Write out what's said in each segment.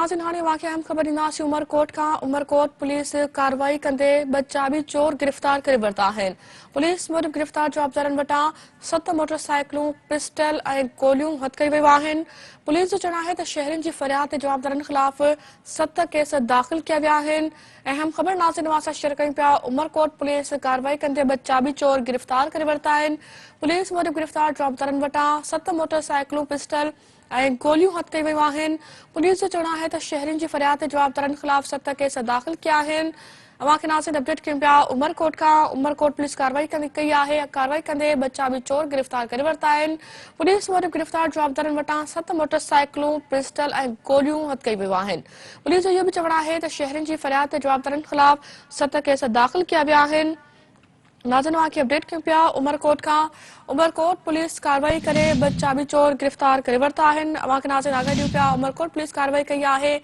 नाज़िन हाणे वाक़िआ अहम ख़बर ॾींदासीं उमरकोट खां। उमरकोट पुलिस कार्रवाई कंदे ॿ चाबी चोर गिरफ़्तार करे वरिता आहिनि। पुलिस मूजिबि गिरफ़्तार जवाबदारनि वटां 7 मोटरसाइकिलूं, पिस्टल ऐं गोलियूं हथ कयूं वयूं आहिनि। पुलिस जो चवणु आहे त शहरियुनि जी फ़रियाद ते जवाबदारनि ख़िलाफ़ 7 केस दाख़िल कया विया आहिनि। अहम ख़बर नाज़िन वां सां शेयर कयूं पिया। उमरकोट पुलिस कार्रवाई कंदे 2 चाबी चोर गिरफ़्तार करे वरिता आहिनि। पुलिस मूजिबि गिरफ़्तार जवाबदारनि वटां 7 मोटरसाइकिलूं, पिस्टल ऐं गोलियूं हथ कयूं वयूं आहिनि। पुलिस जो चवणु आहे त शहरियुनि जी फ़रियाद ते जवाबदारनि ख़िलाफ़ 7 केस दाख़िल कया आहिनि। अवांखे नाज़िन अपडेट कयूं पिया उमरकोट खां। उमरकोट पुलिस कार्रवाई कई आहे। कार्रवाई कंदे 2 चाबी चोर गिरफ़्तार करे वरिता आहिनि। पुलिस मूजिबि गिरफ़्तार जवाबदारनि वटां 7 मोटरसाइकिलूं, पिस्टल ऐं गोलियूं हथ कयूं वयूं आहिनि। पुलिस जो इहो बि चवणु आहे त शहरियुनि जी फ़रियाद ते जवाबदारनि ख़िलाफ़ 7 केस दाख़िल कया विया आहिनि। नाज़िन वाक़िआ अपडेट कयूं पिया उमरकोट खां। उमरकोट पुलिस कार्रवाई करे 2 चाबी चोर गिरफ़्तार करे वरिता आहिनि। अवांखे नाज़िन आगाह ॾियूं पिया उमरकोट पुलिस कार्रवाई कई आहे।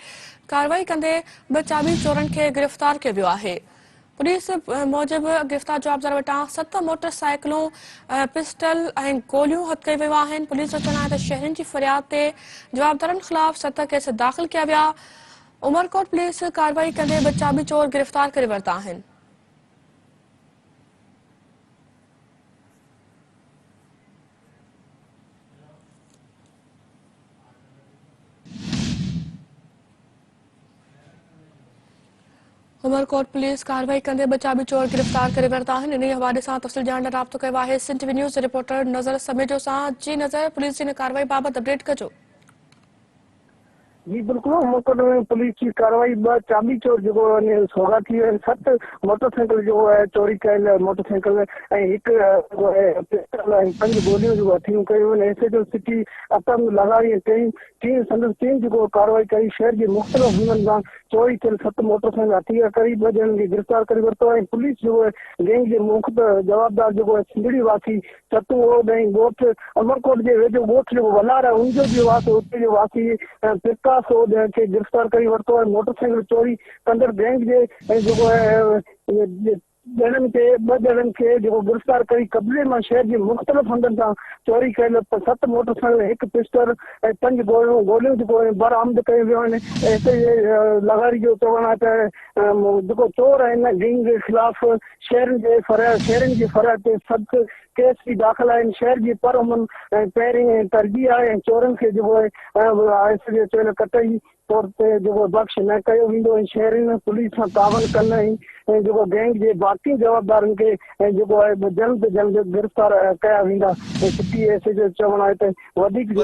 कार्रवाई कंदे 2 चाबी चोरनि खे गिरफ़्तार कयो वियो आहे। पुलिस मूजिबि गिरफ़्तार जवाबदार वटां 7 मोटरसाइकिलूं, पिस्टल ऐं गोलियूं हथ कयूं वयूं आहिनि। पुलिस जो चवणु आहे त शहरियुनि जी फ़रियाद ते जवाबदारनि ख़िलाफ़ 7 केस दाख़िल कया विया। उमरकोट पुलिस कार्रवाई कंदे 2 चाबी चोर गिरफ़्तार करे वरिता आहिनि। उमरकोट पुलिस कार्रवाई कंदे 2 चाबी चोर गिरफ़्तार करे वरिता आहिनि। इन हवाले सां तफ़सील ॼाणण लाइ राब्तो कयो आहे सिंध टीवी न्यूज़ रिपोर्टर नज़र समेजो सां। जी नज़र, पुलिस जी इन कार्रवाई बाबति अपडेट कजो। जी बिल्कुल उमरकोट में पुलिस की कार्रवाई 2 चाबी चोर जो सोगा थी 7 मोटरसाइकिल जो है चोरी कयल मोटरसाइकिल एक पिस्टल 5 गोलियों जो हथियूं कयूं ऐसे जो सिटी अतंग लगाई तीन जो कार्रवाई कई शहर के मुख्तलिफ हंधनि खां चोरी कयल 7 मोटरसाइकिल हथी करी 2 ॼणनि खे गिरफ़्तार करे वरितो है। पुलिस जो गैंग के मुख्त जवाबदार जो सिंधड़ी वासी चतू गोठ उमरकोट के वेझो गोठ जो वलार है उनजो भी वासी उते जो वासी के गिरफ़्तार करी वरितो है। मोटरसाइकिल चोरी कंदड़ गैंग जे जो है ॼणनि खे 2 ॼणनि खे जो गिरफ़्तार करी कब्ज़े में शहर के मुख्तलिफ हंधनि सां चोरी कयल 7 मोटरसाइकिल, 1 पिस्टल 5 गोलियों जो बरामद कयूं वियूं आहिनि। ऐसे लगारी जो चवणु आहे त जो चोर आहिनि गैंग के खिलाफ़ शहरनि जी फ़रियाद ते 7 केस भी दाख़िल आहिनि। शहर जी पर उमन पहिरीं तरजीह आहे चोरनि खे जो है चयल कतई तौर ते जो बख़्श न कयो वेंदो। शहरनि पुलिस सां तावन कंदा जो गैंग के बाकी जवाबदारनि खे जो है जल्द गिरफ़्तार कया वेंदा। सिटी ऐसे जो चवणु आहे त वधीक जो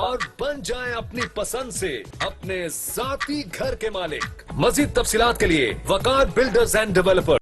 और बन जाए अपनी पसंद से अपने ज़ाती घर के मालिक। मज़ीद तफसीलात के लिए वकार बिल्डर्स एंड डेवलपर्स।